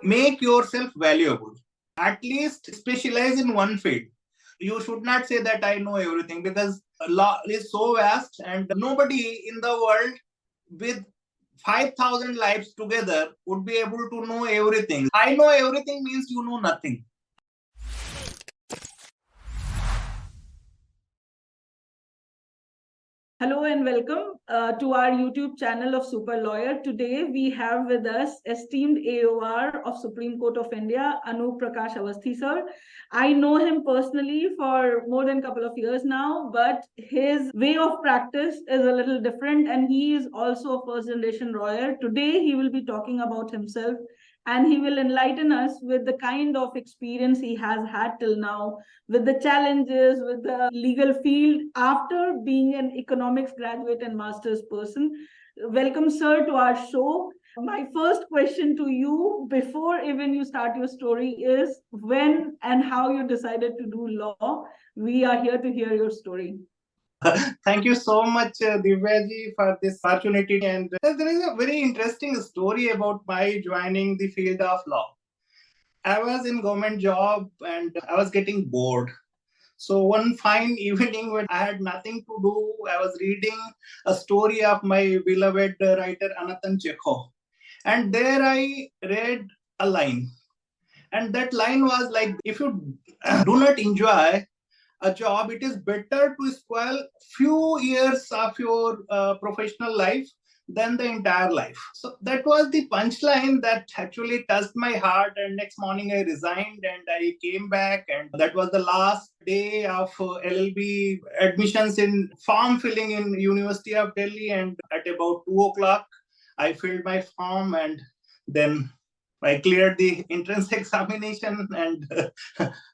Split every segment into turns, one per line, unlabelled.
make yourself valuable. At least specialize in one field. You should not say that I know everything, because law is so vast and nobody in the world with 5,000 lives together would be able to know everything. I know everything means you know nothing.
Hello and welcome to our YouTube channel of Super Lawyer. Today we have with us esteemed AOR of Supreme Court of India, Anoop Awasthi sir. I know him personally for more than a couple of years now, but his way of practice is a little different, and he is also a first generation lawyer. Today he will be talking about himself, and he will enlighten us with the kind of experience he has had till now, with the challenges, with the legal field after being an economics graduate and master's person. Welcome, sir, to our show. My first question to you, before even you start your story, is when and how you decided to do law. We are here to hear your story.
Thank you so much, Divya for this opportunity. And there is a very interesting story about my joining the field of law. I was in government job and I was getting bored. So one fine evening when I had nothing to do, I was reading a story of my beloved writer Anatan Chekhov. And there I read a line. And that line was like, if you do not enjoy a job, it is better to spoil few years of your professional life than the entire life. So that was the punchline that actually touched my heart. And next morning I resigned and I came back, and that was the last day of LLB admissions in form filling in University of Delhi. And at about 2 o'clock, I filled my form, and then I cleared the entrance examination, and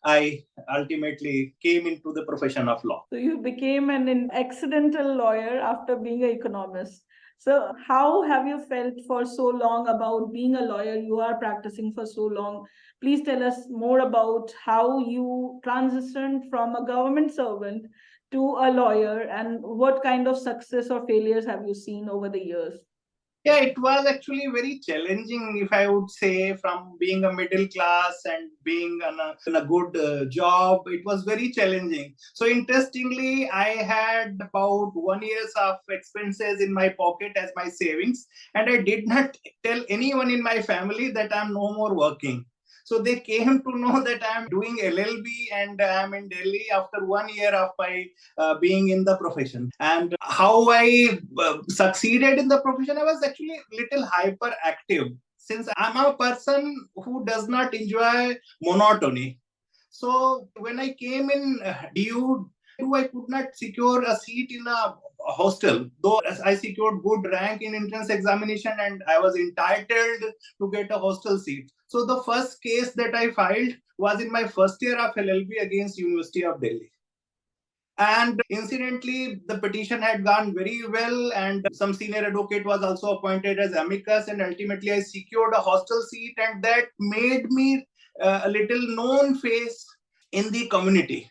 I ultimately came into the profession of law.
So you became an accidental lawyer after being an economist. So how have you felt for so long about being a lawyer? You are practicing for so long. Please tell us more about how you transitioned from a government servant to a lawyer, and what kind of success or failures have you seen over the years?
Yeah, it was actually very challenging, if I would say, from being a middle class and being in a good job. It was very challenging. So, interestingly, I had about 1 year of expenses in my pocket as my savings, and I did not tell anyone in my family that I'm no more working. So they came to know that I'm doing LLB and I'm in Delhi after 1 year of my being in the profession. And how I succeeded in the profession, I was actually little hyperactive, since I'm a person who does not enjoy monotony. So when I came in DU, I could not secure a seat in a hostel, though I secured good rank in entrance examination and I was entitled to get a hostel seat. So the first case that I filed was in my first year of LLB against University of Delhi. And incidentally, the petition had gone very well, and some senior advocate was also appointed as amicus. And ultimately, I secured a hostel seat, and that made me a little known face in the community.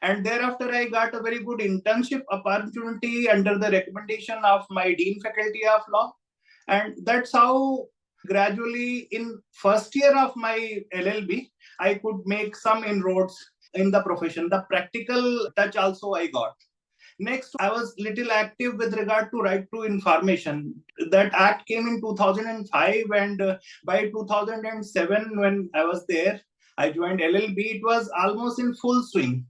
And thereafter, I got a very good internship opportunity under the recommendation of my Dean Faculty of Law. And that's how gradually, in first year of my LLB, I could make some inroads in the profession. The practical touch also I got. Next, I was little active with regard to right to information. That act came in 2005, and by 2007, when I was there, I joined LLB. It was almost in full swing.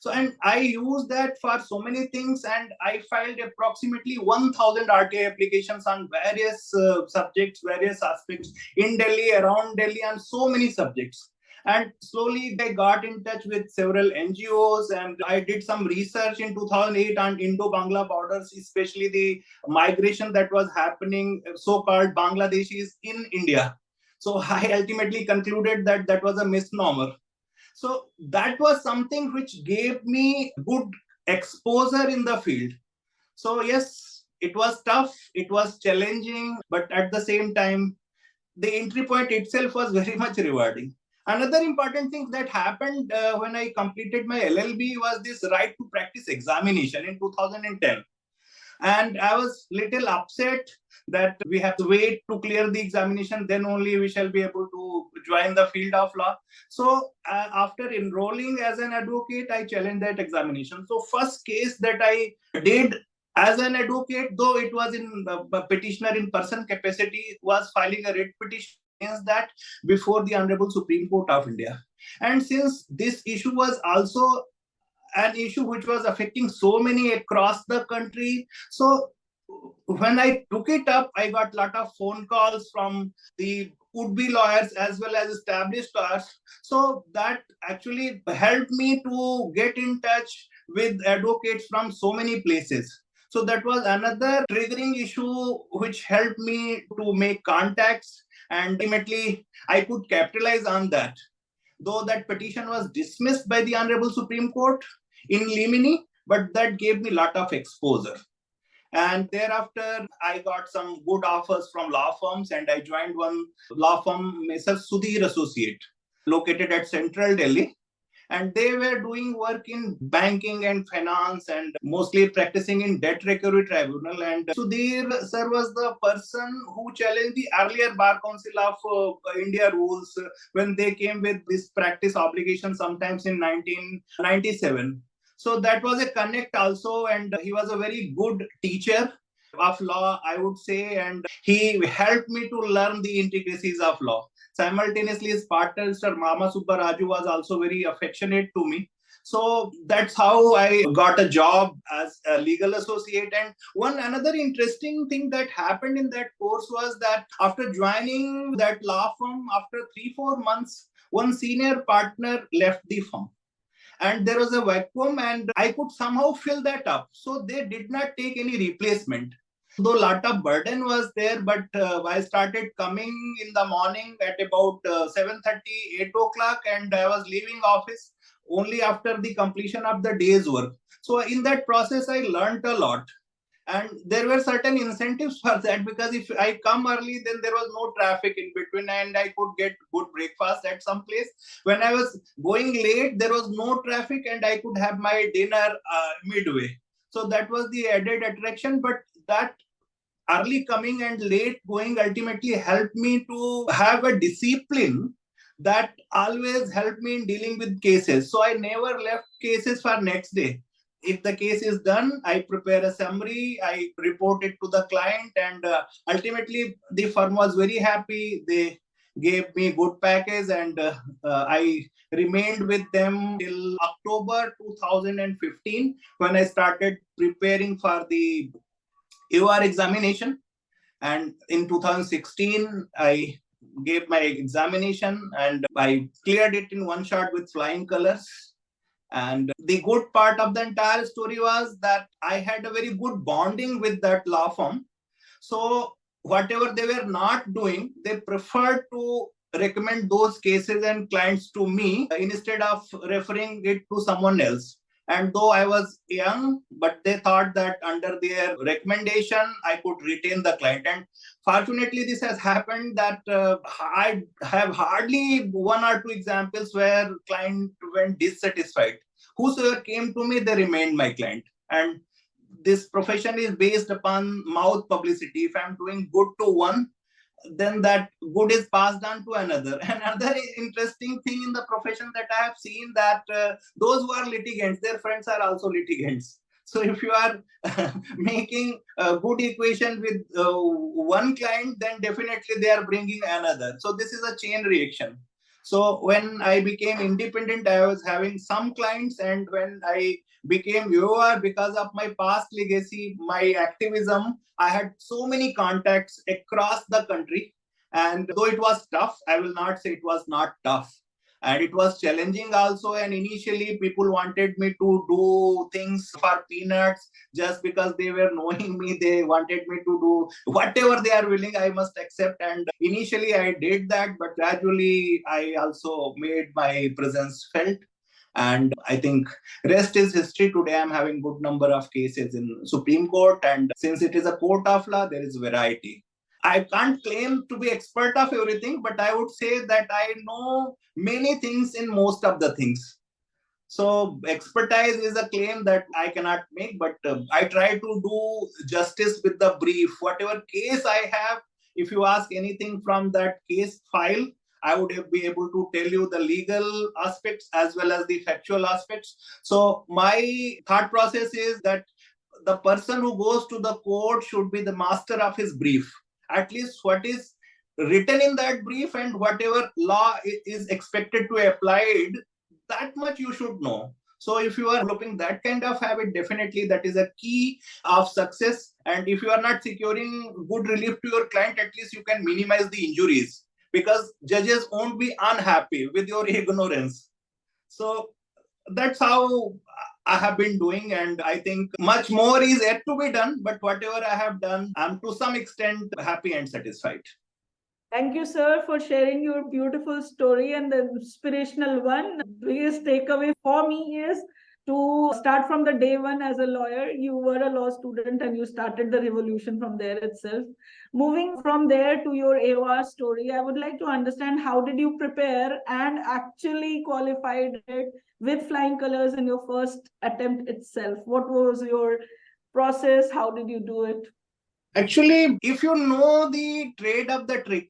So, and I used that for so many things, and I filed approximately 1,000 RTI applications on various subjects, various aspects in Delhi, around Delhi, and so many subjects. And slowly I got in touch with several NGOs, and I did some research in 2008 on Indo-Bangla borders, especially the migration that was happening, so-called Bangladeshis in India. So I ultimately concluded that that was a misnomer. So that was something which gave me good exposure in the field. So yes, it was tough, it was challenging, but at the same time, the entry point itself was very much rewarding. Another important thing that happened when I completed my LLB was this right to practice examination in 2010. And I was little upset that we have to wait to clear the examination, then only we shall be able to join the field of law. So after enrolling as an advocate, I challenged that examination. So first case that I did as an advocate, though it was in petitioner in person capacity, was filing a writ petition against that before the Honorable Supreme Court of India. And since this issue was also an issue which was affecting so many across the country, so when I took it up, I got a lot of phone calls from the would-be lawyers as well as established lawyers. So that actually helped me to get in touch with advocates from so many places. So that was another triggering issue which helped me to make contacts, and ultimately I could capitalize on that. Though that petition was dismissed by the Honorable Supreme Court in limine, but that gave me a lot of exposure. And thereafter, I got some good offers from law firms, and I joined one law firm, Mr. Sudhir Associate, located at Central Delhi. And they were doing work in banking and finance and mostly practicing in debt recovery tribunal. And Sudhir sir was the person who challenged the earlier Bar Council of India rules when they came with this practice obligation sometimes in 1997. So that was a connect also, and he was a very good teacher of law, I would say, and he helped me to learn the intricacies of law. Simultaneously, his partner, Mr. Mama Subbaraju, was also very affectionate to me. So that's how I got a job as a legal associate. And one another interesting thing that happened in that course was that after joining that law firm, after 3-4 months, one senior partner left the firm and there was a vacuum and I could somehow fill that up. So they did not take any replacement. Though a lot of burden was there, but I started coming in the morning at about 7:30, 8 o'clock, and I was leaving office only after the completion of the day's work. So in that process, I learned a lot. And there were certain incentives for that, because if I come early, then there was no traffic in between and I could get good breakfast at some place. When I was going late, there was no traffic and I could have my dinner midway. So that was the added attraction. But that early coming and late going ultimately helped me to have a discipline that always helped me in dealing with cases. So I never left cases for next day. If the case is done, I prepare a summary, I report it to the client, and ultimately the firm was very happy. They gave me good package, and I remained with them till October 2015 when I started preparing for the AOR examination. And in 2016, I gave my examination and I cleared it in one shot with flying colors. And the good part of the entire story was that I had a very good bonding with that law firm. So whatever they were not doing, they preferred to recommend those cases and clients to me instead of referring it to someone else. And though I was young, but they thought that under their recommendation, I could retain the client. And fortunately, this has happened that I have hardly one or two examples where client went dissatisfied. Whosoever came to me, they remained my client. And this profession is based upon mouth publicity. If I'm doing good to one, then that good is passed on to another. Another interesting thing in the profession that I have seen that those who are litigants, their friends are also litigants. So if you are making a good equation with one client, then definitely they are bringing another. So this is a chain reaction. So when I became independent, I was having some clients, and when I became AOR, because of my past legacy, my activism, I had so many contacts across the country. And though it was tough, I will not say it was not tough. And it was challenging also. And initially, people wanted me to do things for peanuts just because they were knowing me. They wanted me to do whatever they are willing, I must accept. And initially, I did that. But gradually, I also made my presence felt. And I think rest is history. Today I'm having good number of cases in Supreme Court, and since it is a court of law, there is variety. I can't claim to be expert of everything, but I would say that I know many things in most of the things. So expertise is a claim that I cannot make, but I try to do justice with the brief. Whatever case I have, if you ask anything from that case file, I would be able to tell you the legal aspects as well as the factual aspects. So my thought process is that the person who goes to the court should be the master of his brief. At least what is written in that brief and whatever law is expected to apply, that much you should know. So if you are developing that kind of habit, definitely that is a key of success. And if you are not securing good relief to your client, at least you can minimize the injuries, because judges won't be unhappy with your ignorance. So that's how I have been doing, and I think much more is yet to be done. But whatever I have done, I'm to some extent happy and satisfied.
Thank you, sir, for sharing your beautiful story and the inspirational one. The biggest takeaway for me is to start from the day one as a lawyer. You were a law student and you started the revolution from there itself. Moving from there to your AOR story, I would like to understand how did you prepare and actually qualified it with flying colors in your first attempt itself? What was your process? How did you do it?
Actually, if you know the trade of the trick,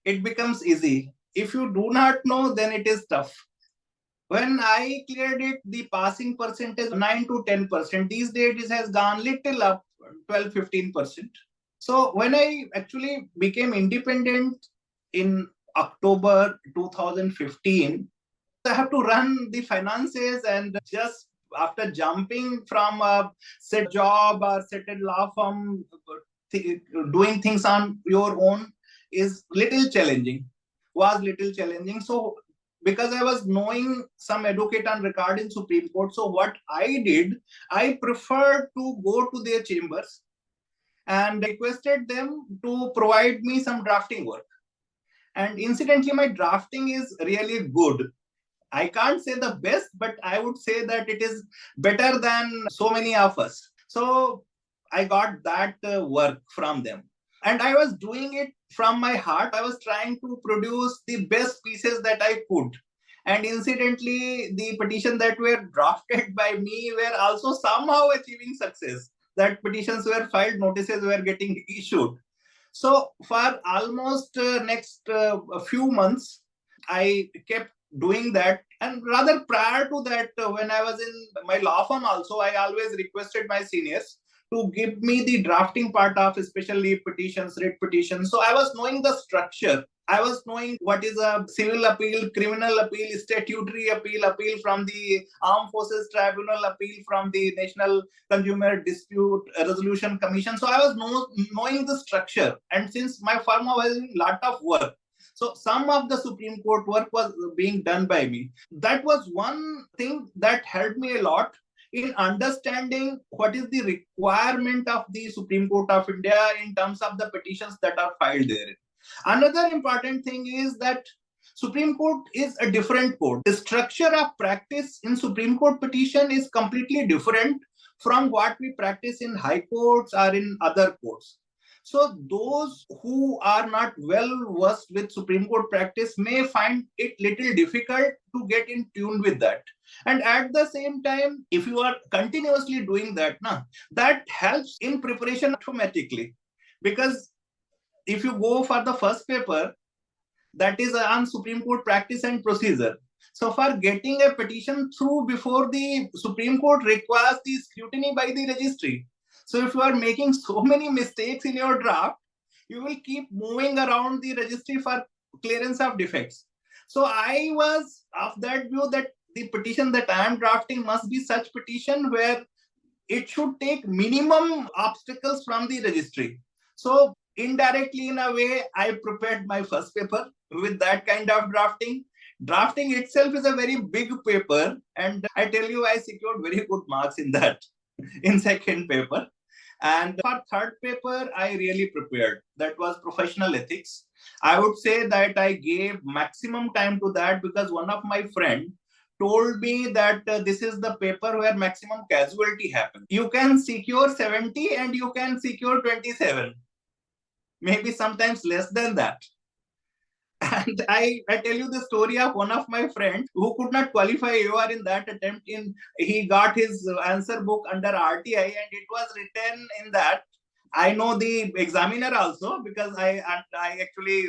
it becomes easy. If you do not know, then it is tough. When I cleared it, the passing percentage 9 to 10%. These days it has gone little up, 12-15%. So when I actually became independent in October 2015, I have to run the finances, and just after jumping from a set job or settled law firm, doing things on your own is little challenging, was little challenging. So because I was knowing some advocate on record in Supreme Court, so what I did, I preferred to go to their chambers and requested them to provide me some drafting work. And incidentally, my drafting is really good. I can't say the best, but I would say that it is better than so many of us. So I got that work from them. And I was doing it from my heart. I was trying to produce the best pieces that I could. And incidentally, the petition that were drafted by me were also somehow achieving success. That petitions were filed, notices were getting issued. So for almost next a few months, I kept doing that. And rather prior to that, when I was in my law firm also, I always requested my seniors to give me the drafting part of especially petitions, writ petitions. So I was knowing the structure. I was knowing what is a civil appeal, criminal appeal, statutory appeal, appeal from the Armed Forces Tribunal, appeal from the National Consumer Dispute Resolution Commission. So I was knowing the structure. And since my firm was in a lot of work, so some of the Supreme Court work was being done by me. That was one thing that helped me a lot in understanding what is the requirement of the Supreme Court of India in terms of the petitions that are filed there. Another important thing is that Supreme Court is a different court. The structure of practice in Supreme Court petition is completely different from what we practice in high courts or in other courts. So those who are not well versed with Supreme Court practice may find it little difficult to get in tune with that. And at the same time, if you are continuously doing that, that helps in preparation automatically. Because if you go for the first paper, that is on Supreme Court practice and procedure. So for getting a petition through before the Supreme Court requires the scrutiny by the registry. So if you are making so many mistakes in your draft, you will keep moving around the registry for clearance of defects. So I was of that view that the petition that I am drafting must be such petition where it should take minimum obstacles from the registry. So indirectly, in a way, I prepared my first paper with that kind of drafting. Drafting itself is a very big paper, and I tell you, I secured very good marks in that, in second paper. And for third paper, I really prepared. That was professional ethics. I would say that I gave maximum time to that because one of my friend told me that this is the paper where maximum casualty happens. You can secure 70 and you can secure 27. Maybe sometimes less than that. And I tell you the story of one of my friends who could not qualify AOR in that attempt. He got his answer book under RTI, and it was written in that. I know the examiner also, because I actually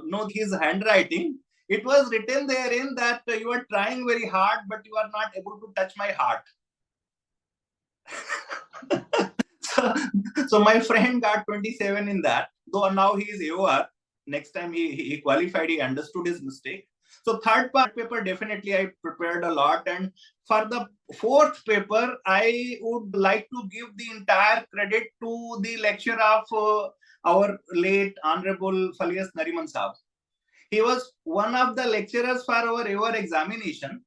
know his handwriting. It was written therein that you are trying very hard, but you are not able to touch my heart. so, so my friend got 27 in that, though now he is AOR. Next time he qualified, he understood his mistake. So third part paper, definitely I prepared a lot. And for the fourth paper, I would like to give the entire credit to the lecture of our late Honorable Falias Nariman Saab. He was one of the lecturers for our AOR examination.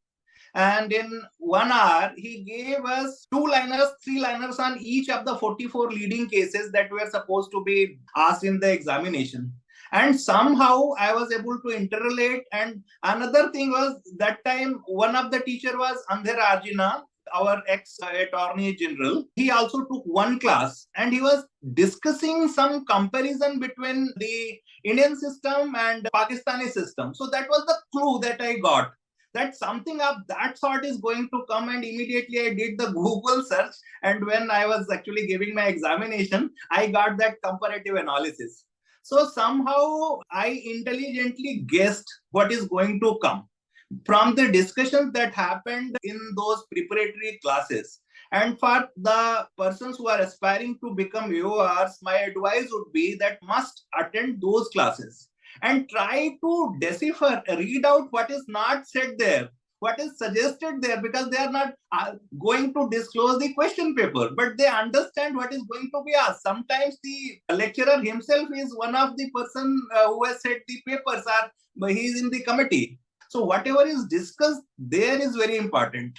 And in 1 hour, he gave us 2 liners, 3 liners on each of the 44 leading cases that were supposed to be asked in the examination. And somehow I was able to interrelate. And another thing was, that time one of the teacher was Andher Arjuna, our ex-attorney general. He also took one class, and he was discussing some comparison between the Indian system and the Pakistani system. So that was the clue that I got, that something of that sort is going to come. And immediately I did the Google search, and when I was actually giving my examination, I got that comparative analysis. So somehow I intelligently guessed what is going to come from the discussions that happened in those preparatory classes. And for the persons who are aspiring to become AORs, my advice would be that must attend those classes and try to decipher, read out what is not said there, what is suggested there, because they are not going to disclose the question paper, but they understand what is going to be asked. Sometimes the lecturer himself is one of the person who has said the papers, are he is in the committee. So whatever is discussed there is very important.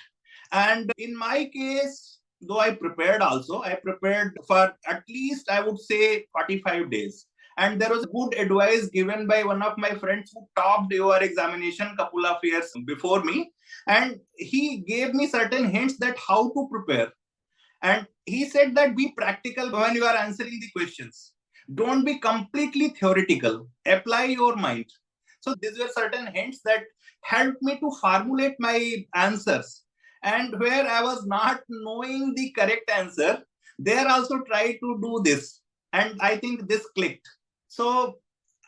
And in my case, though I prepared also, I prepared for at least, I would say, 45 days. And there was good advice given by one of my friends who topped your examination couple of years before me. And he gave me certain hints that how to prepare. And he said that be practical when you are answering the questions. Don't be completely theoretical. Apply your mind. So these were certain hints that helped me to formulate my answers. And where I was not knowing the correct answer, there also try to do this. And I think this clicked. So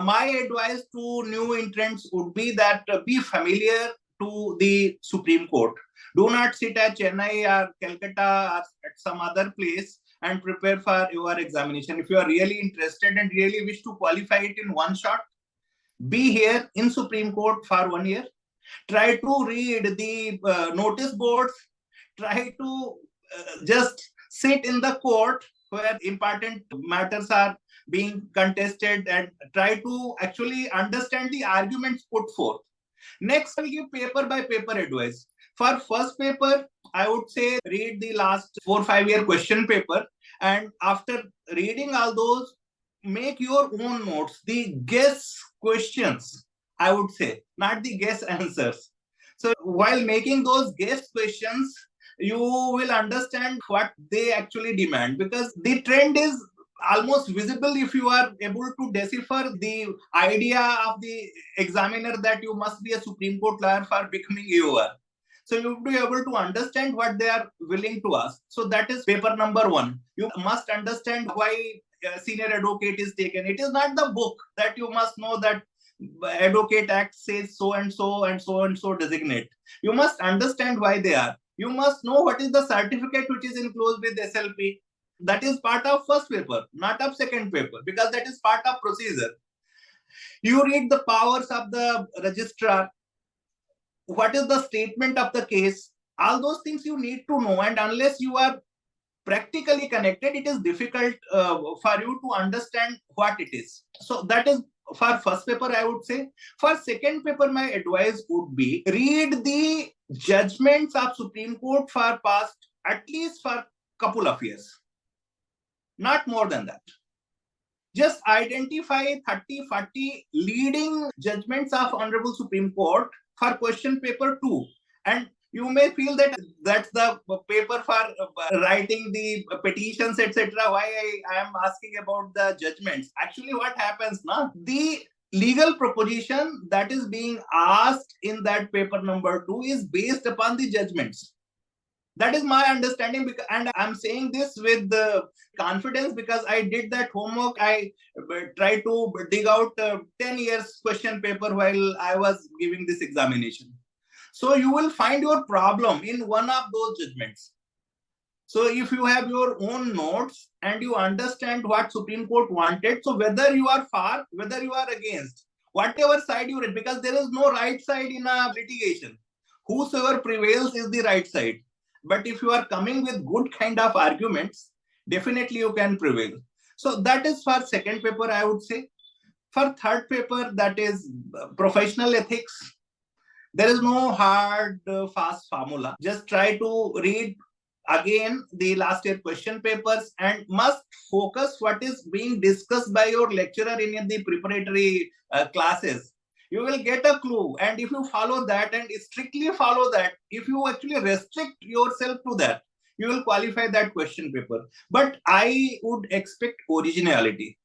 my advice to new entrants would be that be familiar to the Supreme Court. Do not sit at Chennai or Calcutta or at some other place and prepare for your examination. If you are really interested and really wish to qualify it in one shot, be here in Supreme Court for 1 year. Try to read the notice boards. Try to just sit in the court where important matters are being contested, and try to actually understand the arguments put forth. Next, I'll give paper by paper advice. For first paper, I would say read the last 4 5 year question paper, and after reading all those, make your own notes, the guess questions, I would say, not the guess answers. So while making those guess questions, you will understand what they actually demand, because the trend is almost visible if you are able to decipher the idea of the examiner that you must be a Supreme Court lawyer for becoming AOR. So you will be able to understand what they are willing to ask. So that is paper number one. You must understand why senior advocate is taken. It is not the book that you must know that Advocate Act says so and so and so and so designate. You must understand why they are. You must know what is the certificate which is enclosed with SLP. That is part of first paper, not of second paper, because that is part of procedure. You read the powers of the registrar. What is the statement of the case? All those things you need to know, and unless you are practically connected, it is difficult for you to understand what it is. So that is for first paper, I would say. For second paper, my advice would be read the judgments of Supreme Court for past at least for couple of years, not more than that. Just identify 30 40 leading judgments of Honorable Supreme Court for question paper 2. And you may feel that that's the paper for writing the petitions, etc. Why I am asking about the judgments. Actually, what happens now? The legal proposition that is being asked in that paper number 2 is based upon the judgments. That is my understanding, and I'm saying this with confidence because I did that homework. I tried to dig out 10 years question paper while I was giving this examination. So you will find your problem in one of those judgments. So if you have your own notes and you understand what Supreme Court wanted, so whether you are for, whether you are against, whatever side you read, because there is no right side in a litigation. Whosoever prevails is the right side. But if you are coming with good kind of arguments, definitely you can prevail. So that is for second paper, I would say. For third paper, that is professional ethics. There is no hard, fast formula. Just try to read again the last year question papers and must focus what is being discussed by your lecturer in the preparatory classes. You will get a clue, and if you follow that and strictly follow that, if you actually restrict yourself to that, you will qualify that question paper. But I would expect originality.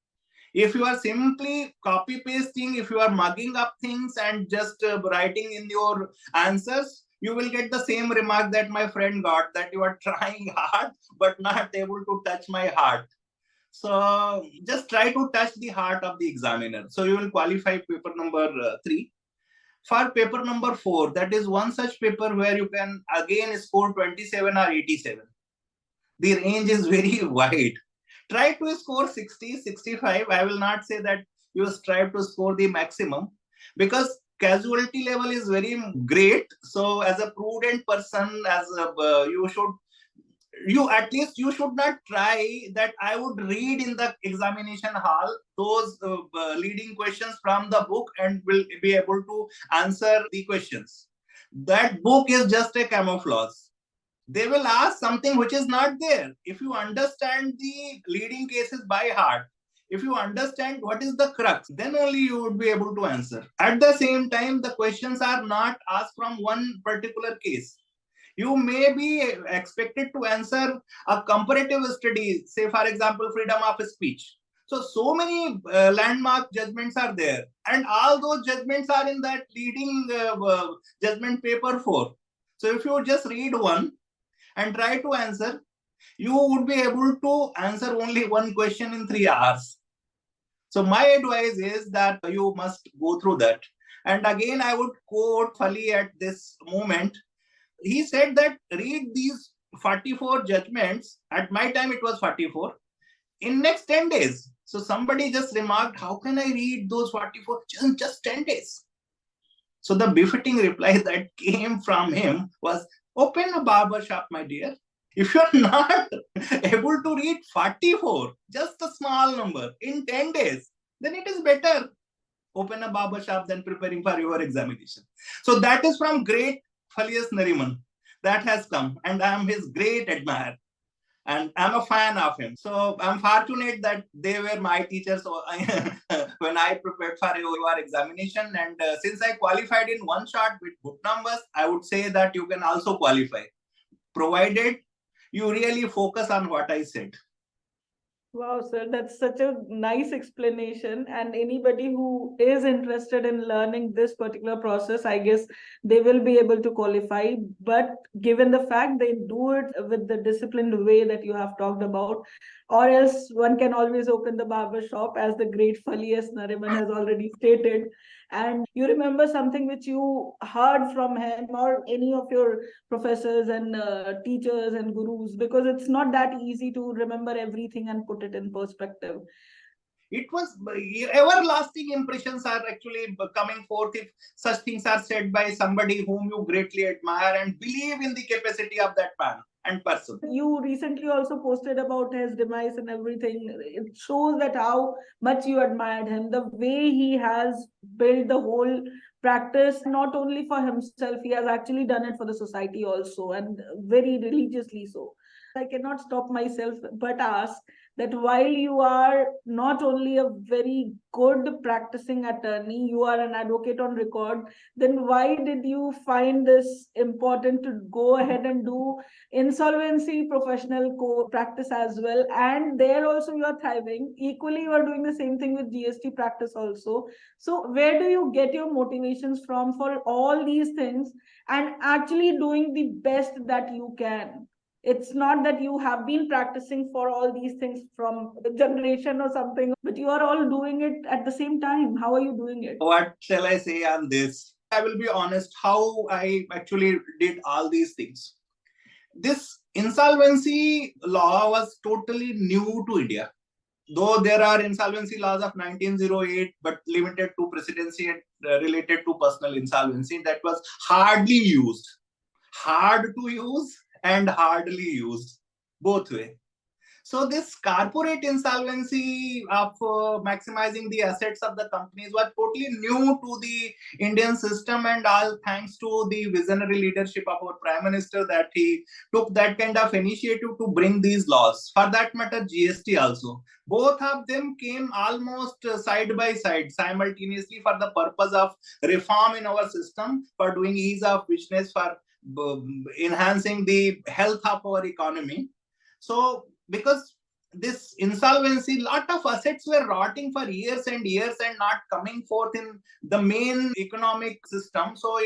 If you are simply copy pasting, if you are mugging up things and just writing in your answers, you will get the same remark that my friend got, that you are trying hard but not able to touch my heart. So just try to touch the heart of the examiner. So you will qualify paper number 3. For paper number 4, that is one such paper where you can again score 27 or 87. The range is very wide. Try to score 60, 65. I will not say that you strive to score the maximum, because casualty level is very great. So as a prudent person, you at least you should not try that I would read in the examination hall those leading questions from the book and will be able to answer the questions. That book is just a camouflage. They will ask something which is not there. If you understand the leading cases by heart, if you understand what is the crux, then only you would be able to answer. At the same time, the questions are not asked from one particular case. You may be expected to answer a comparative study, say for example, freedom of speech. So many landmark judgments are there, and all those judgments are in that leading judgment paper 4. So if you just read one and try to answer, you would be able to answer only one question in 3 hours. So my advice is that you must go through that. And again, I would quote Fali at this moment. He said that read these 44 judgments. At my time, it was 44 in next 10 days. So somebody just remarked, how can I read those 44 in just 10 days? So the befitting reply that came from him was, open a barber shop, my dear. If you're not able to read 44, just a small number, in 10 days, then it is better open a barber shop than preparing for your examination. So that is from great Falias Nariman. That has come, and I am his great admirer. And I'm a fan of him. So I'm fortunate that they were my teachers when I prepared for your examination. And since I qualified in one shot with good numbers, I would say that you can also qualify, provided you really focus on what I said.
Wow, sir, that's such a nice explanation. And anybody who is interested in learning this particular process, I guess they will be able to qualify. But given the fact they do it with the disciplined way that you have talked about, or else one can always open the barber shop, as the great Fali S. Nariman has already stated. And you remember something which you heard from him or any of your professors and teachers and gurus, because it's not that easy to remember everything and put it in perspective.
It was everlasting impressions are actually coming forth if such things are said by somebody whom you greatly admire and believe in the capacity of that man and person.
You recently also posted about his demise and everything. It shows that how much you admired him, the way he has built the whole practice, not only for himself, he has actually done it for the society also, and very religiously so. I cannot stop myself but ask that while you are not only a very good practicing attorney, you are an advocate on record, then why did you find this important to go ahead and do insolvency professional practice as well? And there also you are thriving. Equally, you are doing the same thing with GST practice also. So where do you get your motivations from for all these things and actually doing the best that you can? It's not that you have been practicing for all these things from the generation or something, but you are all doing it at the same time. How are you doing it?
What shall I say on this? I will be honest how I actually did all these things. This insolvency law was totally new to India. Though there are insolvency laws of 1908, but limited to presidency and related to personal insolvency, that was hardly used. Hard to use and hardly used, both way. So this corporate insolvency of maximizing the assets of the companies was totally new to the Indian system, and all thanks to the visionary leadership of our Prime Minister that he took that kind of initiative to bring these laws. For that matter, GST also. Both of them came almost side by side simultaneously for the purpose of reform in our system, for doing ease of business, for enhancing the health of our economy. So because this insolvency, lot of assets were rotting for years and years and not coming forth in the main economic system. So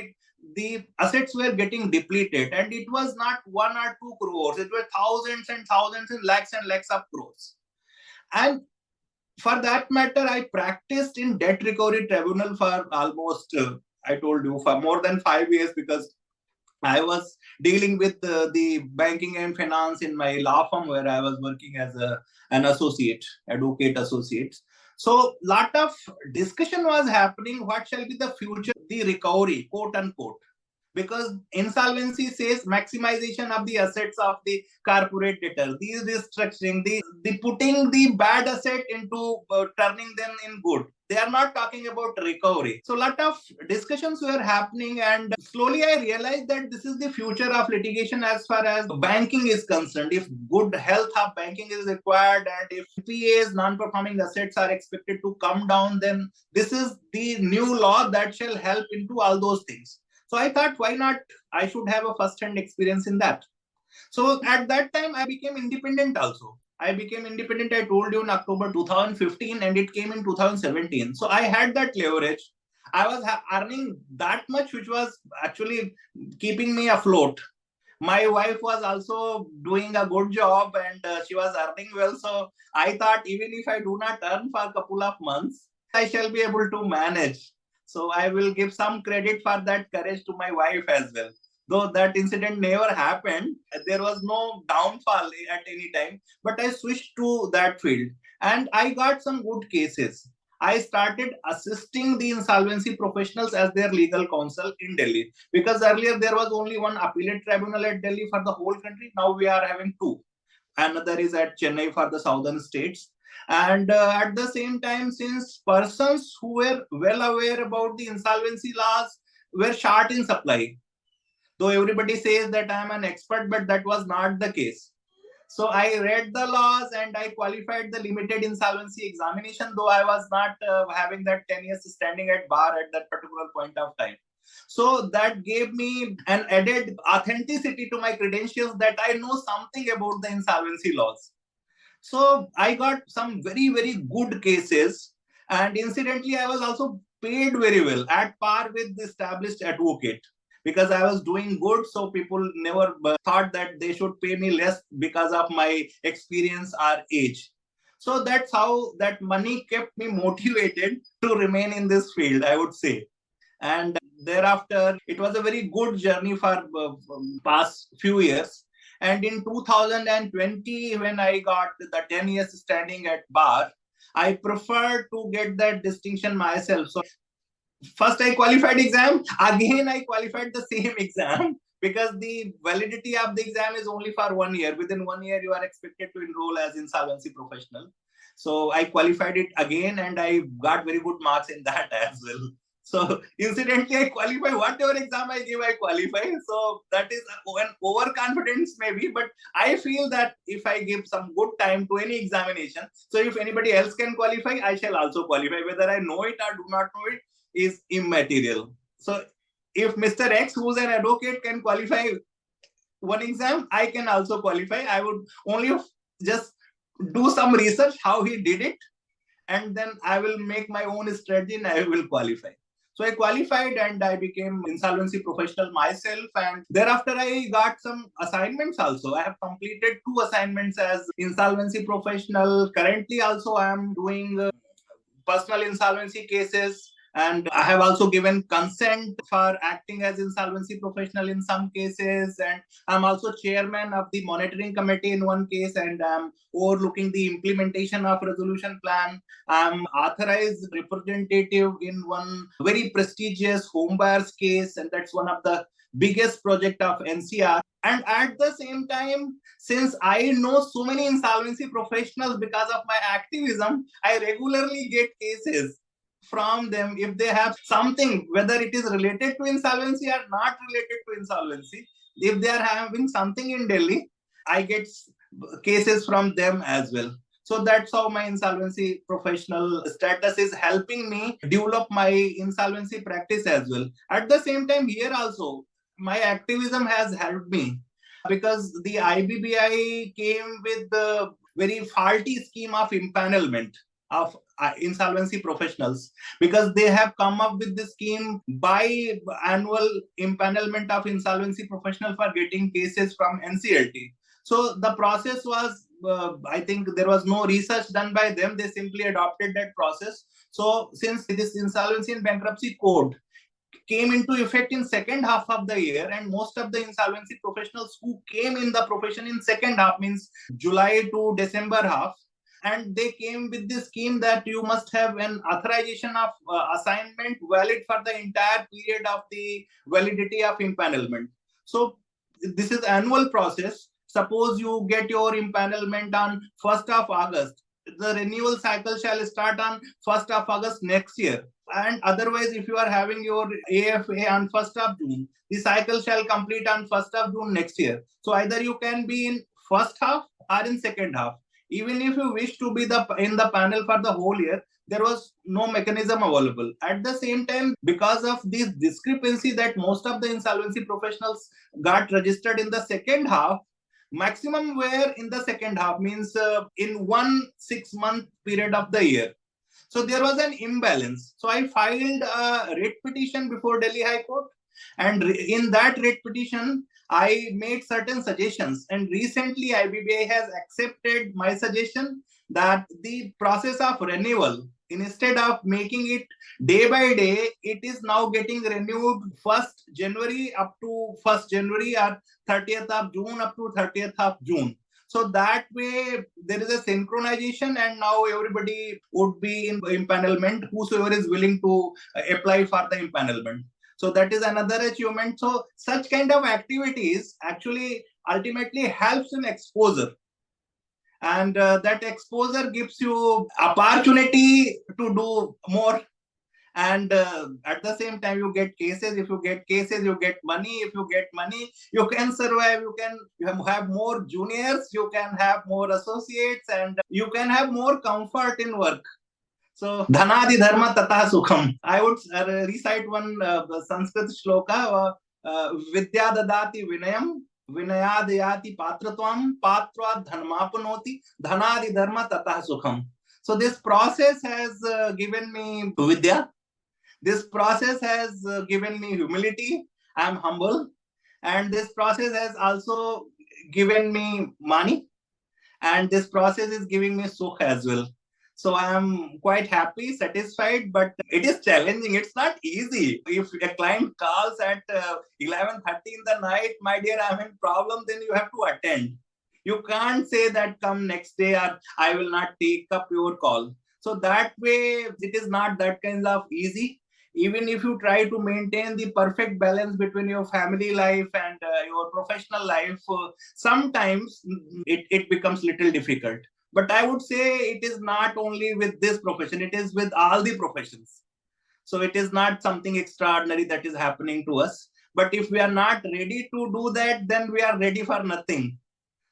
the assets were getting depleted, and it was not 1 or 2 crores, it was thousands and thousands and lakhs of crores. And for that matter, I practiced in debt recovery tribunal for almost I told you, for more than 5 years, because I was dealing with the banking and finance in my law firm where I was working as an associate, advocate associate. So lot of discussion was happening. What shall be the future, the recovery, quote unquote, because insolvency says maximization of the assets of the corporate debtor, these restructuring, the putting the bad asset into turning them in good. They are not talking about recovery. So a lot of discussions were happening, and slowly I realized that this is the future of litigation as far as banking is concerned. If good health of banking is required, and if NPAs, non-performing assets, are expected to come down, then this is the new law that shall help into all those things. So I thought, why not? I should have a first-hand experience in that. So at that time, I became independent also. I became independent, I told you, in October 2015, and it came in 2017. So I had that leverage. I was earning that much, which was actually keeping me afloat. My wife was also doing a good job, and she was earning well. So I thought, even if I do not earn for a couple of months, I shall be able to manage. So I will give some credit for that courage to my wife as well. Though that incident never happened, there was no downfall at any time, but I switched to that field and I got some good cases. I started assisting the insolvency professionals as their legal counsel in Delhi, because earlier there was only one appellate tribunal at Delhi for the whole country. Now we are having two. Another is at Chennai for the southern states. And at the same time, since persons who were well aware about the insolvency laws were short in supply, though everybody says that I am an expert, but that was not the case. So I read the laws and I qualified the limited insolvency examination, though I was not having that 10 years standing at bar at that particular point of time. So that gave me an added authenticity to my credentials, that I know something about the insolvency laws. So I got some very, very good cases. And incidentally, I was also paid very well, at par with the established advocate, because I was doing good. So people never thought that they should pay me less because of my experience or age. So that's how that money kept me motivated to remain in this field, I would say. And thereafter, it was a very good journey for past few years. And in 2020, when I got the 10 years standing at bar, I preferred to get that distinction myself. So first I qualified exam, again I qualified the same exam, because the validity of the exam is only for 1 year. Within 1 year, you are expected to enroll as insolvency professional. So I qualified it again and I got very good marks in that as well. So incidentally, I qualify. Whatever exam I give, I qualify. So that is an overconfidence maybe, but I feel that if I give some good time to any examination, so if anybody else can qualify, I shall also qualify. Whether I know it or do not know it is immaterial. So if Mr. X, who's an advocate, can qualify one exam, I can also qualify. I would only just do some research how he did it, and then I will make my own strategy and I will qualify. So I qualified and I became insolvency professional myself. And thereafter, I got some assignments also. I have completed 2 assignments as insolvency professional. Currently, also, I am doing personal insolvency cases. And I have also given consent for acting as insolvency professional in some cases. And I'm also chairman of the monitoring committee in one case, and I'm overlooking the implementation of resolution plan. I'm authorized representative in one very prestigious home buyers case, and that's one of the biggest project of NCR. And at the same time, since I know so many insolvency professionals because of my activism, I regularly get cases from them if they have something, whether it is related to insolvency or not related to insolvency. If they are having something in Delhi, I get cases from them as well. So that's how my insolvency professional status is helping me develop my insolvency practice as well. At the same time, here also, my activism has helped me because the IBBI came with the very faulty scheme of empanelment of insolvency professionals, because they have come up with the scheme by annual empanelment of insolvency professional for getting cases from NCLT. So the process was, I think there was no research done by them. They simply adopted that process. So since this insolvency and bankruptcy code came into effect in second half of the year, and most of the insolvency professionals who came in the profession in second half, means July to December half, and they came with this scheme that you must have an authorization of assignment valid for the entire period of the validity of empanelment. So this is annual process. Suppose you get your empanelment on 1st of August, the renewal cycle shall start on 1st of August next year. And otherwise, if you are having your AFA on 1st of June, the cycle shall complete on 1st of June next year. So either you can be in first half or in second half. Even if you wish to be in the panel for the whole year, there was no mechanism available. At the same time, because of this discrepancy that most of the insolvency professionals got registered in the second half, maximum were in the second half, means in 1 6-month period of the year. So there was an imbalance. So I filed a writ petition before Delhi High Court. And in that writ petition, I made certain suggestions. And recently, IBBI has accepted my suggestion that the process of renewal, instead of making it day by day, it is now getting renewed 1st January up to 1st January, or 30th of June up to 30th of June. So that way, there is a synchronization, and now everybody would be in empanelment, whosoever is willing to apply for the empanelment. So that is another achievement. So such kind of activities actually ultimately helps in exposure. And that exposure gives you opportunity to do more. And at the same time, you get cases. If you get cases, you get money. If you get money, you can survive. You have more juniors, you can have more associates, and you can have more comfort in work. So dhanadi dharma tata sukham. I would recite one Sanskrit shloka, vidya dadati vinayam, vinayad yati patratvam, patra dhanmapnoti, dhanadi dharma tata sukham. So this process has given me vidya. This process has given me humility. I'm humble. And this process has also given me money. And this process is giving me sukh as well. So I'm quite happy, satisfied, but it is challenging. It's not easy. If a client calls at 11:30 in the night, my dear, I'm in problem, then you have to attend. You can't say that come next day or I will not take up your call. So that way, it is not that kind of easy. Even if you try to maintain the perfect balance between your family life and your professional life, sometimes it becomes little difficult. But I would say it is not only with this profession, it is with all the professions. So it is not something extraordinary that is happening to us. But if we are not ready to do that, then we are ready for nothing.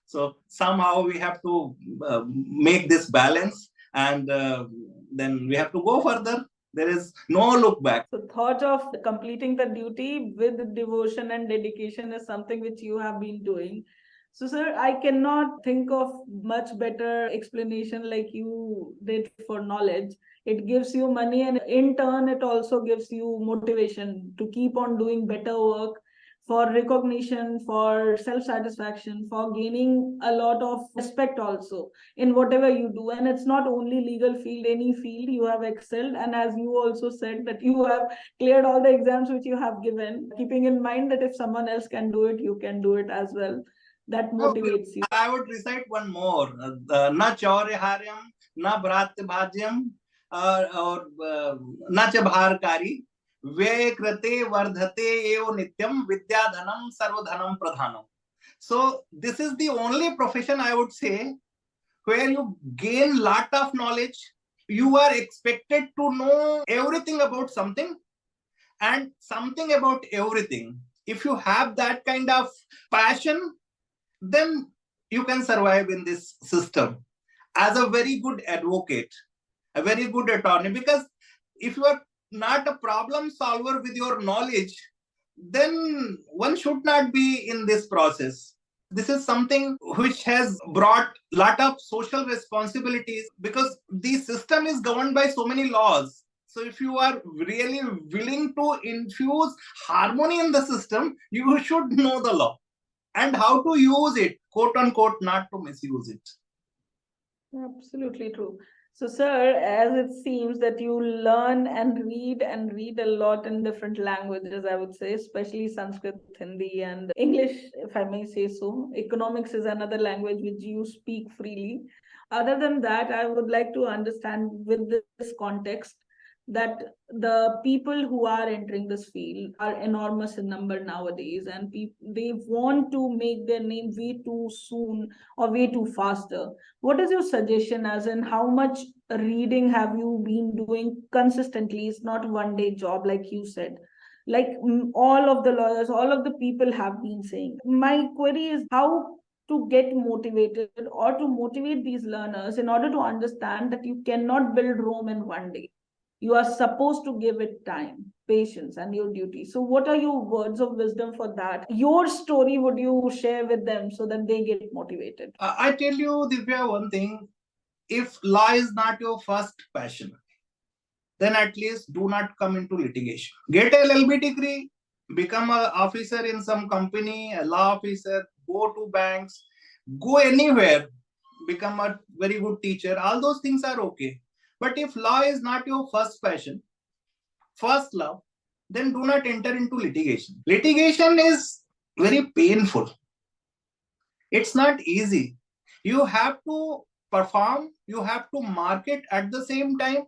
So somehow we have to make this balance, and then we have to go further. There is no look back.
So thought of completing the duty with devotion and dedication is something which you have been doing. So, sir, I cannot think of much better explanation like you did for knowledge. It gives you money, and in turn, it also gives you motivation to keep on doing better work, for recognition, for self satisfaction, for gaining a lot of respect also in whatever you do. And it's not only legal field, any field you have excelled. And as you also said, that you have cleared all the exams which you have given, keeping in mind that if someone else can do it, you can do it as well. That motivates you.
I would recite one more. Na chauryaharyam, na bhratyabhadyam, or na cha bharkari. Ve krate vardhate eo nityam vidyadhanam sarvadhanam pradhanam. So this is the only profession, I would say, where you gain lot of knowledge. You are expected to know everything about something and something about everything. If you have that kind of passion, then you can survive in this system as a very good advocate, a very good attorney. Because if you are not a problem solver with your knowledge, then one should not be in this process. This is something which has brought a lot of social responsibilities, because the system is governed by so many laws. So if you are really willing to infuse harmony in the system, you should know the law and how to use it, quote unquote, not to misuse it.
Absolutely true. So, sir, as it seems that you learn and read a lot in different languages, I would say, especially Sanskrit, Hindi, and English, if I may say so. Economics is another language which you speak freely. Other than that, I would like to understand with this context that the people who are entering this field are enormous in number nowadays, and they want to make their name way too soon or way too faster. What is your suggestion, as in how much reading have you been doing consistently? It's not one day job, like you said, like all of the lawyers, all of the people have been saying. My query is how to get motivated or to motivate these learners in order to understand that you cannot build Rome in one day. You are supposed to give it time, patience, and your duty. So what are your words of wisdom for that? Your story would you share with them so that they get motivated?
I tell you, Divya, one thing. If law is not your first passion, then at least do not come into litigation. Get a LLB degree, become an officer in some company, a law officer, go to banks, go anywhere, become a very good teacher. All those things are okay. But if law is not your first passion, first love, then do not enter into litigation. Litigation is very painful. It's not easy. You have to perform, you have to market at the same time,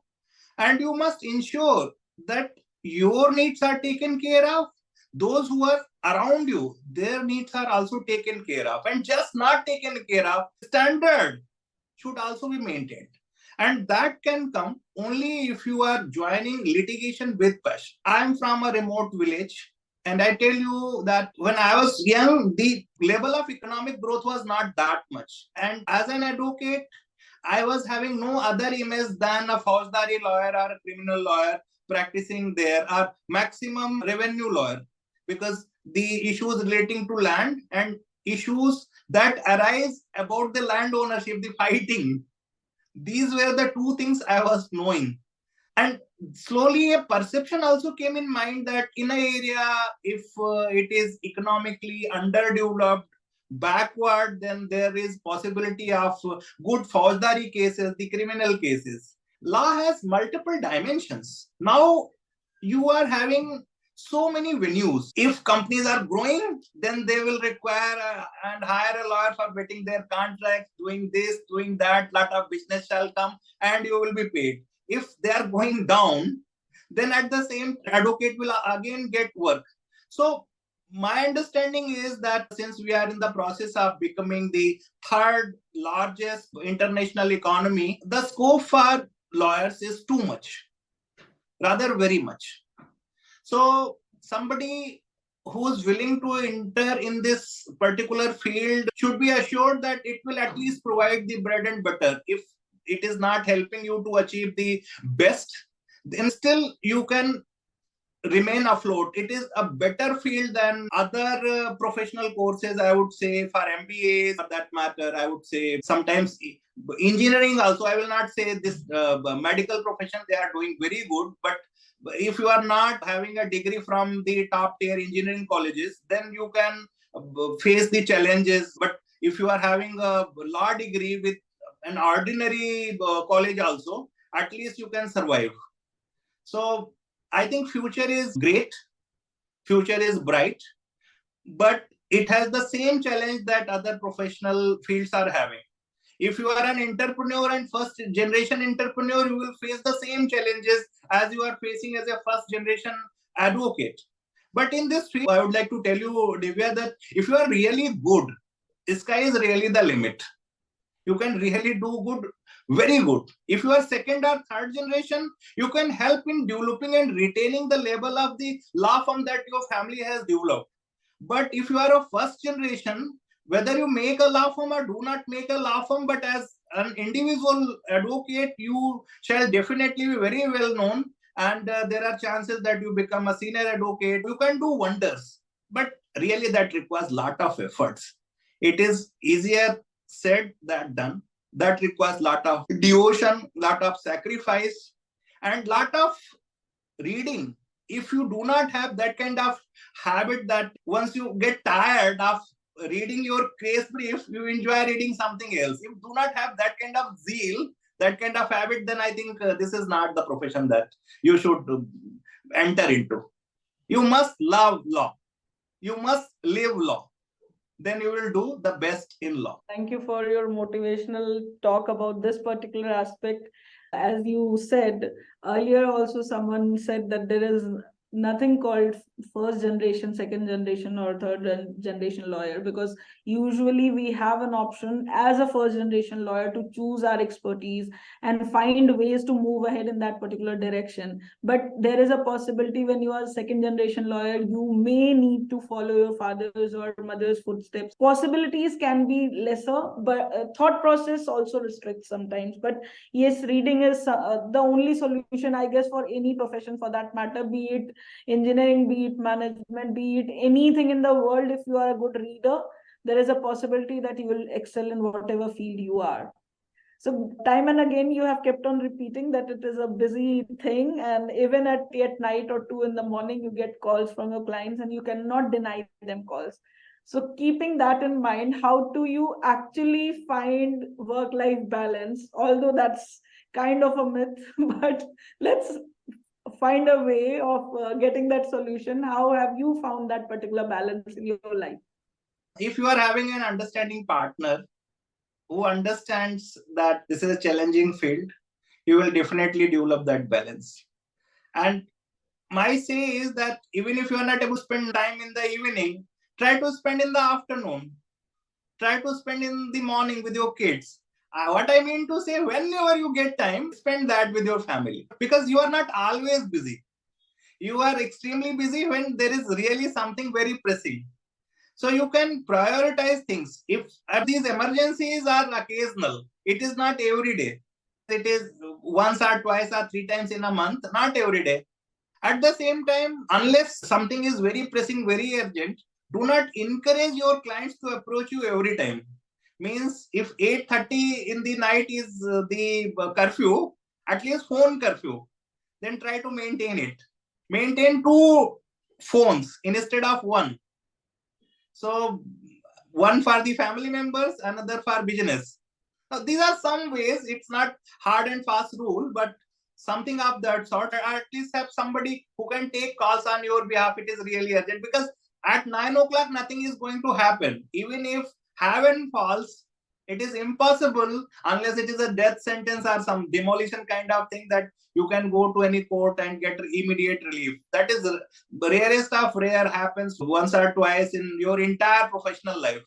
and you must ensure that your needs are taken care of. Those who are around you, their needs are also taken care of, and just not taken care of, standard should also be maintained. And that can come only if you are joining litigation with passion. I am from a remote village, and I tell you that when I was young, the level of economic growth was not that much. And as an advocate, I was having no other image than a Faujdari lawyer or a criminal lawyer practicing there, or maximum revenue lawyer, because the issues relating to land and issues that arise about the land ownership, the fighting, these were the two things I was knowing. And slowly a perception also came in mind that in an area, if it is economically underdeveloped, backward, then there is possibility of good Faujdari cases, the criminal cases. Law has multiple dimensions. Now you are having so many venues. If companies are growing, then they will require and hire a lawyer for getting their contracts, doing this, doing that, lot of business shall come, and you will be paid. If they are going down, then at the same advocate will again get work. So my understanding is that since we are in the process of becoming the third largest international economy, the scope for lawyers is too much. rather very much. So somebody who is willing to enter in this particular field should be assured that it will at least provide the bread and butter. If it is not helping you to achieve the best, then still you can remain afloat. It is a better field than other professional courses, I would say, for MBAs, for that matter. I would say sometimes engineering also, I will not say this medical profession, they are doing very good. But if you are not having a degree from the top tier engineering colleges, then you can face the challenges. But if you are having a law degree with an ordinary college also, at least you can survive. So I think future is great, future is bright, but it has the same challenge that other professional fields are having. If you are an entrepreneur and first generation entrepreneur, you will face the same challenges as you are facing as a first generation advocate. But in this field, I would like to tell you, Divya, that if you are really good, the sky is really the limit. You can really do good, very good. If you are second or third generation, you can help in developing and retaining the level of the law firm that your family has developed. But if you are a first generation, whether you make a law firm or do not make a law firm, but as an individual advocate, you shall definitely be very well known. And there are chances that you become a senior advocate. You can do wonders. But really, that requires a lot of efforts. It is easier said than done. That requires a lot of devotion, lot of sacrifice, and lot of reading. If you do not have that kind of habit, that once you get tired of reading your case brief, you enjoy reading something else. If you do not have that kind of zeal, that kind of habit, then I think this is not the profession that you should enter into. You must love law. You must live law. Then you will do the best in law.
Thank you for your motivational talk about this particular aspect. As you said earlier, also someone said that there is nothing called first generation, second generation, or third generation lawyer, because usually we have an option as a first generation lawyer to choose our expertise and find ways to move ahead in that particular direction. But there is a possibility when you are a second generation lawyer, you may need to follow your father's or mother's footsteps. Possibilities can be lesser, but thought process also restricts sometimes. But yes, reading is the only solution, I guess, for any profession for that matter, be it engineering, be it management, be it anything in the world. If you are a good reader, there is a possibility that you will excel in whatever field you are. So time and again, you have kept on repeating that it is a busy thing. And even at night or 2 in the morning, you get calls from your clients and you cannot deny them calls. So keeping that in mind, how do you actually find work-life balance? Although that's kind of a myth, but let's find a way of getting that solution. How have you found that particular balance in your life?
If you are having an understanding partner who understands that this is a challenging field, you will definitely develop that balance. And my say is that even if you are not able to spend time in the evening, try to spend in the afternoon. Try to spend in the morning with your kids. What I mean to say, whenever you get time, spend that with your family. Because you are not always busy. You are extremely busy when there is really something very pressing. So you can prioritize things. If these emergencies are occasional, it is not every day. It is once or twice or 3 times in a month, not every day. At the same time, unless something is very pressing, very urgent, do not encourage your clients to approach you every time. Means if 8:30 in the night is the curfew, at least phone curfew, then try to maintain it. Maintain 2 phones instead of 1. So one for the family members, another for business. Now, these are some ways. It's not hard and fast rule, but something of that sort. Or at least have somebody who can take calls on your behalf. It is really urgent, because at 9 o'clock nothing is going to happen. Even if heaven falls, it is impossible unless it is a death sentence or some demolition kind of thing that you can go to any court and get immediate relief. That is the rarest of rare, happens once or twice in your entire professional life.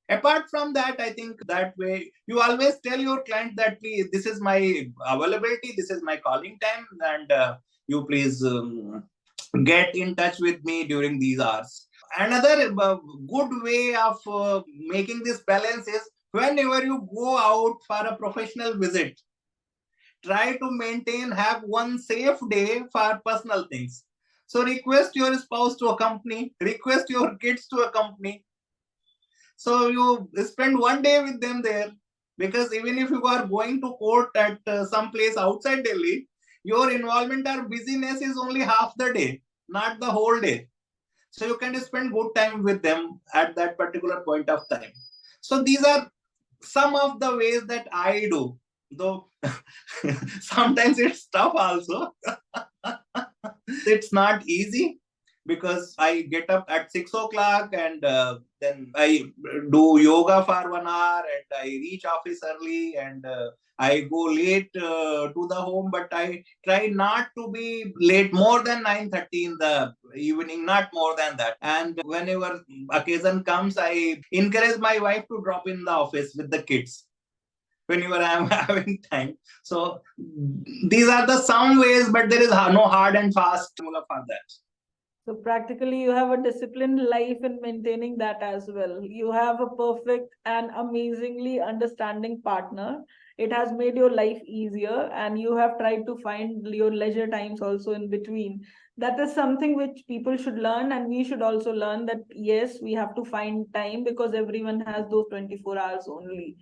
Apart from that, I think that way you always tell your client that please, this is my availability, this is my calling time, and you please get in touch with me during these hours. Another good way of making this balance is whenever you go out for a professional visit, try to have one safe day for personal things. So request your spouse to accompany, request your kids to accompany. So you spend one day with them there, because even if you are going to court at some place outside Delhi, your involvement or busyness is only half the day, not the whole day. So you can spend good time with them at that particular point of time. So these are some of the ways that I do, though sometimes it's tough also. It's not easy because I get up at 6 o'clock, and then I do yoga for 1 hour, and I reach office early, and I go late to the home, but I try not to be late more than 9:30 in the evening, not more than that. And whenever occasion comes, I encourage my wife to drop in the office with the kids whenever I am having time. So these are the some ways, but there is no hard and fast formula for that.
So practically, you have a disciplined life in maintaining that as well. You have a perfect and amazingly understanding partner. It has made your life easier, and you have tried to find your leisure times also in between. That is something which people should learn, and we should also learn that yes, we have to find time because everyone has those 24 hours only.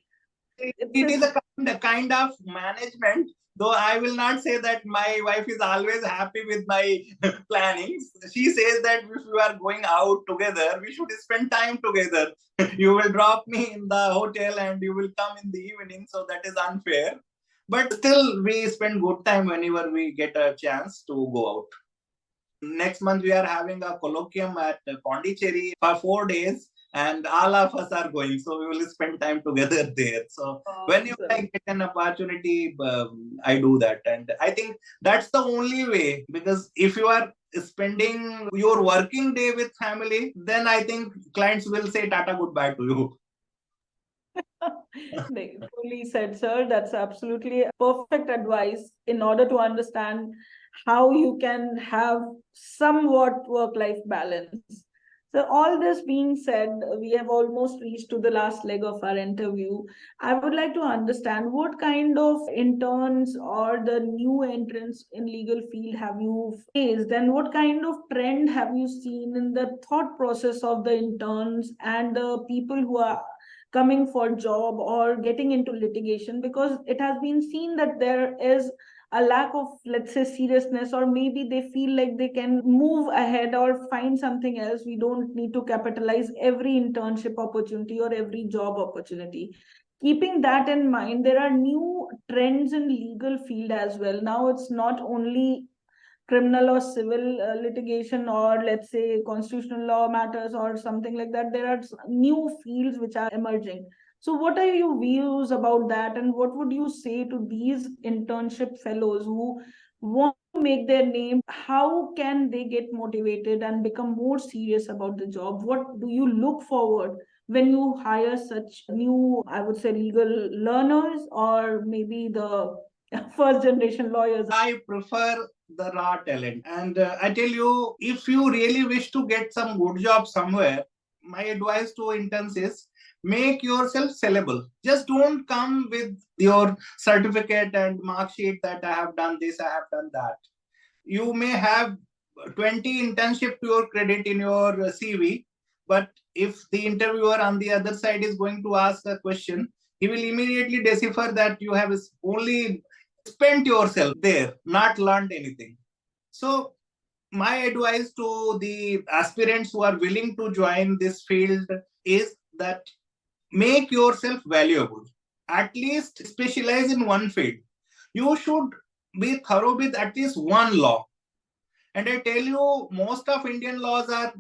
It is a kind of management, though I will not say that my wife is always happy with my plannings. She says that if we are going out together, we should spend time together. You will drop me in the hotel and you will come in the evening, so that is unfair. But still, we spend good time whenever we get a chance to go out. Next month, we are having a colloquium at Pondicherry for 4 days, and all of us are going. So we will spend time together there. So whenever I get an opportunity, I do that. And I think that's the only way, because if you are spending your working day with family, then I think clients will say Tata goodbye to you.
Fully said, sir. That's absolutely perfect advice in order to understand how you can have somewhat work-life balance. So, all this being said, we have almost reached to the last leg of our interview. I would like to understand what kind of interns or the new entrants in legal field have you faced, and what kind of trend have you seen in the thought process of the interns and the people who are coming for job or getting into litigation, because it has been seen that there is a lack of, let's say, seriousness, or maybe they feel like they can move ahead or find something else. We don't need to capitalize every internship opportunity or every job opportunity. Keeping that in mind, there are new trends in legal field as well. Now it's not only criminal or civil litigation, or let's say constitutional law matters or something like that. There are new fields which are emerging. So what are your views about that, and what would you say to these internship fellows who want to make their name? How can they get motivated and become more serious about the job? What do you look forward when you hire such new, I would say, legal learners, or maybe the first generation lawyers?
I prefer the raw talent. And I tell you, if you really wish to get some good job somewhere, my advice to interns is make yourself sellable. Just don't come with your certificate and mark sheet that I have done this, I have done that. You may have 20 internship to your credit in your CV, but if the interviewer on the other side is going to ask a question, he will immediately decipher that you have only spent yourself there, not learned anything. So my advice to the aspirants who are willing to join this field is that make yourself valuable. At least specialize in one field. You should be thorough with at least one law. And I tell you, most of Indian laws are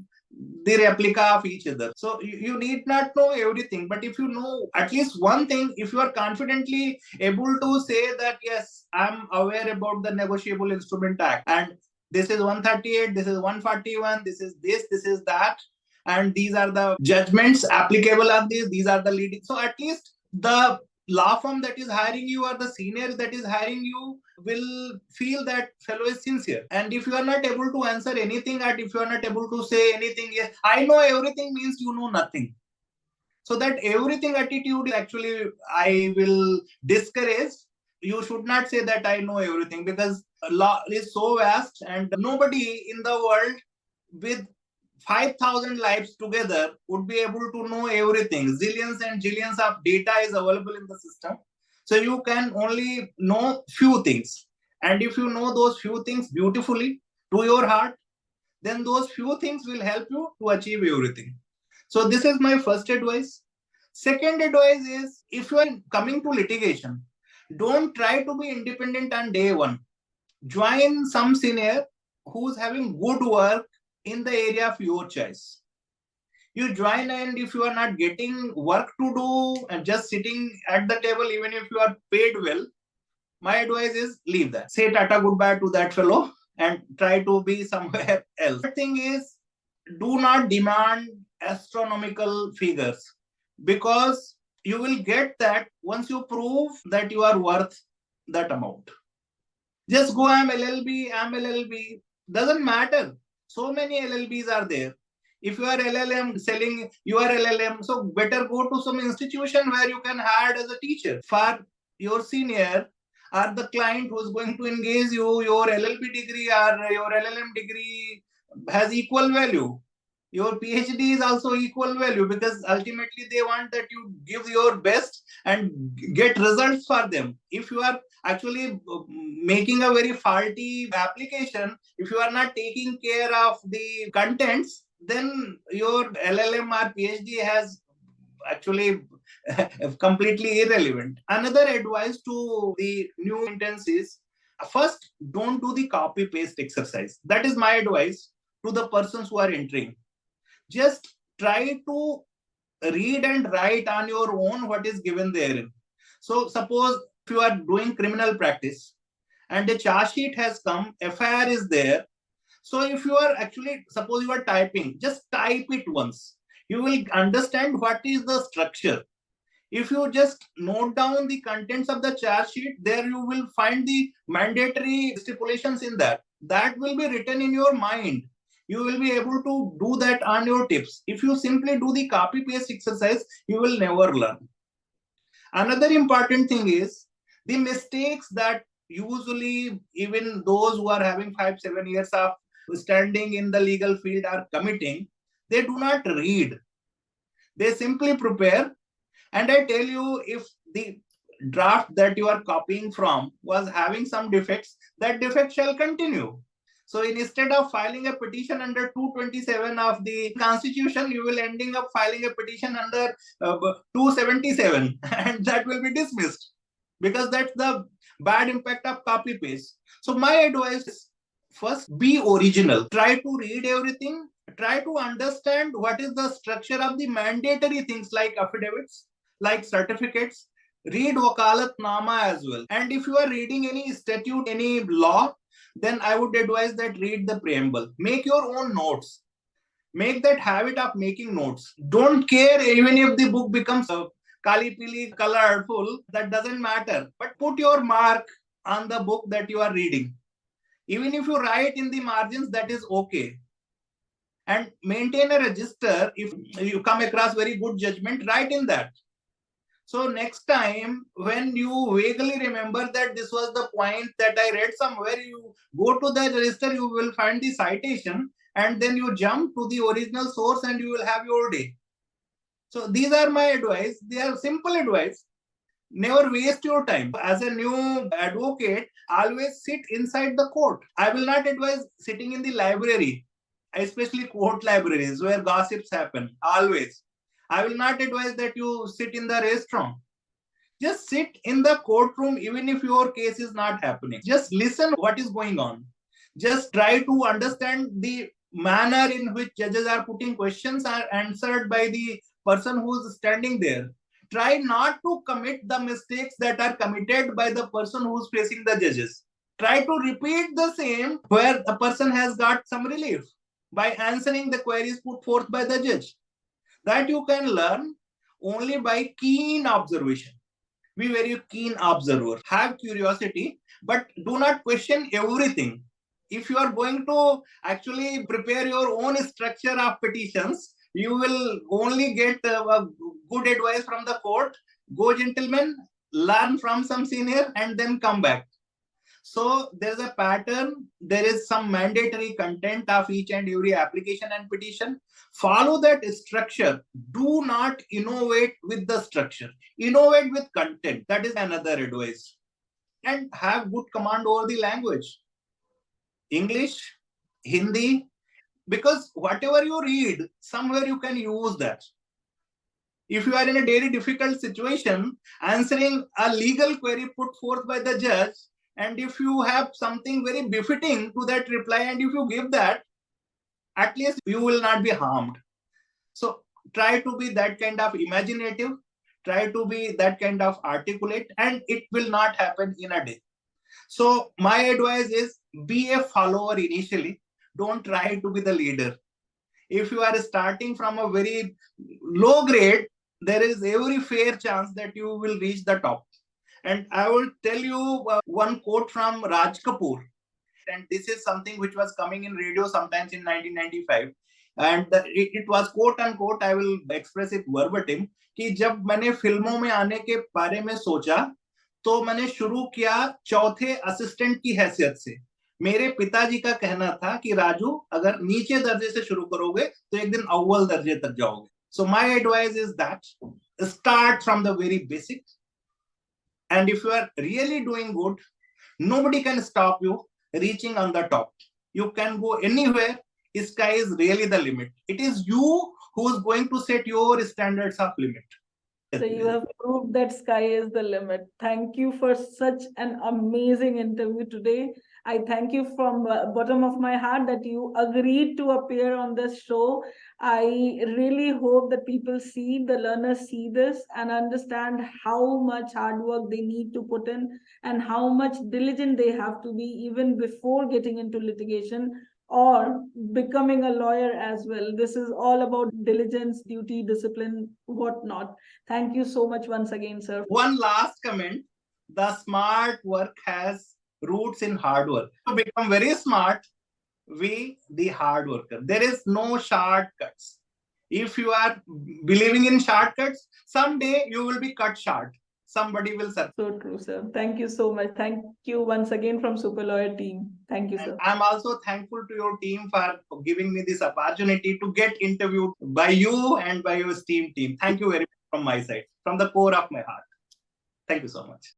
the replica of each other. So you need not know everything. But if you know at least one thing, if you are confidently able to say that, yes, I'm aware about the Negotiable Instrument Act, and this is 138, this is 141, this is this is that. and these are the judgments applicable on this. These are the leading. So at least the law firm that is hiring you or the senior that is hiring you will feel that fellow is sincere. And if you are not able to answer anything, and if you are not able to say anything, yes, I know everything means you know nothing. So that everything attitude actually I will discourage. You should not say that I know everything, because law is so vast and nobody in the world with 5,000 lives together would be able to know everything. Zillions and zillions of data is available in the system. So you can only know few things. And if you know those few things beautifully to your heart, then those few things will help you to achieve everything. So this is my first advice. Second advice is, if you are coming to litigation, don't try to be independent on day one. Join some senior who's having good work in the area of your choice. You join, and if you are not getting work to do and just sitting at the table, even if you are paid well, my advice is leave that. Say tata goodbye to that fellow and try to be somewhere else. The thing is, do not demand astronomical figures, because you will get that once you prove that you are worth that amount. Just go, I'm LLB, I'm LLB. Doesn't matter. So many LLBs are there. If you are LLM selling, you are LLM. So better go to some institution where you can hire as a teacher. For your senior or the client who is going to engage you, your LLB degree or your LLM degree has equal value. Your PhD is also equal value, because ultimately they want that you give your best and get results for them. If you are actually making a very faulty application, if you are not taking care of the contents, then your LLM or PhD has actually completely irrelevant. Another advice to the new interns is, first, don't do the copy paste exercise. That is my advice to the persons who are entering. Just try to read and write on your own what is given there. So suppose if you are doing criminal practice and a charge sheet has come, FIR is there. So if you are actually, suppose you are typing, just type it once. You will understand what is the structure. If you just note down the contents of the charge sheet, there you will find the mandatory stipulations in that. That will be written in your mind. You will be able to do that on your tips. If you simply do the copy paste exercise, you will never learn. Another important thing is the mistakes that usually even those who are having 5-7 years of standing in the legal field are committing. They do not read. They simply prepare. And I tell you, if the draft that you are copying from was having some defects, that defect shall continue. So instead of filing a petition under 227 of the Constitution, you will ending up filing a petition under 277, and that will be dismissed, because that's the bad impact of copy paste. So my advice is, first, be original. Try to read everything. Try to understand what is the structure of the mandatory things like affidavits, like certificates. Read Wakalatnama as well. And if you are reading any statute, any law, then I would advise that read the preamble. Make your own notes. Make that habit of making notes. Don't care even if the book becomes kali pili colorful, that doesn't matter. But put your mark on the book that you are reading. Even if you write in the margins, that is okay. And maintain a register. If you come across very good judgment, write in that. So next time, when you vaguely remember that this was the point that I read somewhere, you go to the register, you will find the citation, and then you jump to the original source and you will have your day. So these are my advice. They are simple advice. Never waste your time. As a new advocate, always sit inside the court. I will not advise sitting in the library, especially court libraries where gossips happen. Always. I will not advise that you sit in the restaurant. Just sit in the courtroom, even if your case is not happening. Just listen what is going on. Just try to understand the manner in which judges are putting questions are answered by the person who is standing there. Try not to commit the mistakes that are committed by the person who is facing the judges. Try to repeat the same where the person has got some relief. by answering the queries put forth by the judge. That you can learn only by keen observation. Be very keen observer. Have curiosity, but do not question everything. If you are going to actually prepare your own structure of petitions, you will only get good advice from the court. Go, gentlemen, learn from some senior and then come back. So there's a pattern. There is some mandatory content of each and every application and petition. Follow that structure. Do not innovate with the structure. Innovate with content. That is another advice. And have good command over the language. English, Hindi, because whatever you read, somewhere you can use that. If you are in a very difficult situation, answering a legal query put forth by the judge, and if you have something very befitting to that reply, and if you give that, at least you will not be harmed. So try to be that kind of imaginative, try to be that kind of articulate, and it will not happen in a day. So my advice is be a follower initially. Don't try to be the leader. If you are starting from a very low grade, there is every fair chance that you will reach the top. And I will tell you one quote from Raj Kapoor. And this is something which was coming in radio sometimes in 1995. And it was quote unquote, I will express it verbatim, कि जब मैंने फिल्मों में आने के बारे में सोचा तो मैंने शुरू किया चौथे असिस्टेंट की हैसियत से. मेरे पिताजी का कहना था कि राजू अगर नीचे दर्जे से शुरू करोगे तो एक दिन अव्वल दर्जे तक जाओगे. So my advice is that start from the very basic, and if you are really doing good, nobody can stop you reaching on the top. You can go anywhere. Sky is really the limit. It is you who is going to set your standards of limit.
So you have proved that sky is the limit. Thank you for such an amazing interview today. I thank you from the bottom of my heart that you agreed to appear on this show. I really hope that people see, the learners see this and understand how much hard work they need to put in and how much diligent they have to be even before getting into litigation or becoming a lawyer as well. This is all about diligence, duty, discipline, whatnot. Thank you so much once again, sir.
One last comment. The smart work has roots in hard work. To become very smart, we, the hard worker. There is no shortcuts. If you are believing in shortcuts, someday you will be cut short. Somebody will survive.
So true, sir. Thank you so much. Thank you once again from Super Lawyer team. Thank you, sir.
I'm also thankful to your team for giving me this opportunity to get interviewed by you and by your esteemed team. Thank you very much from my side, from the core of my heart. Thank you so much.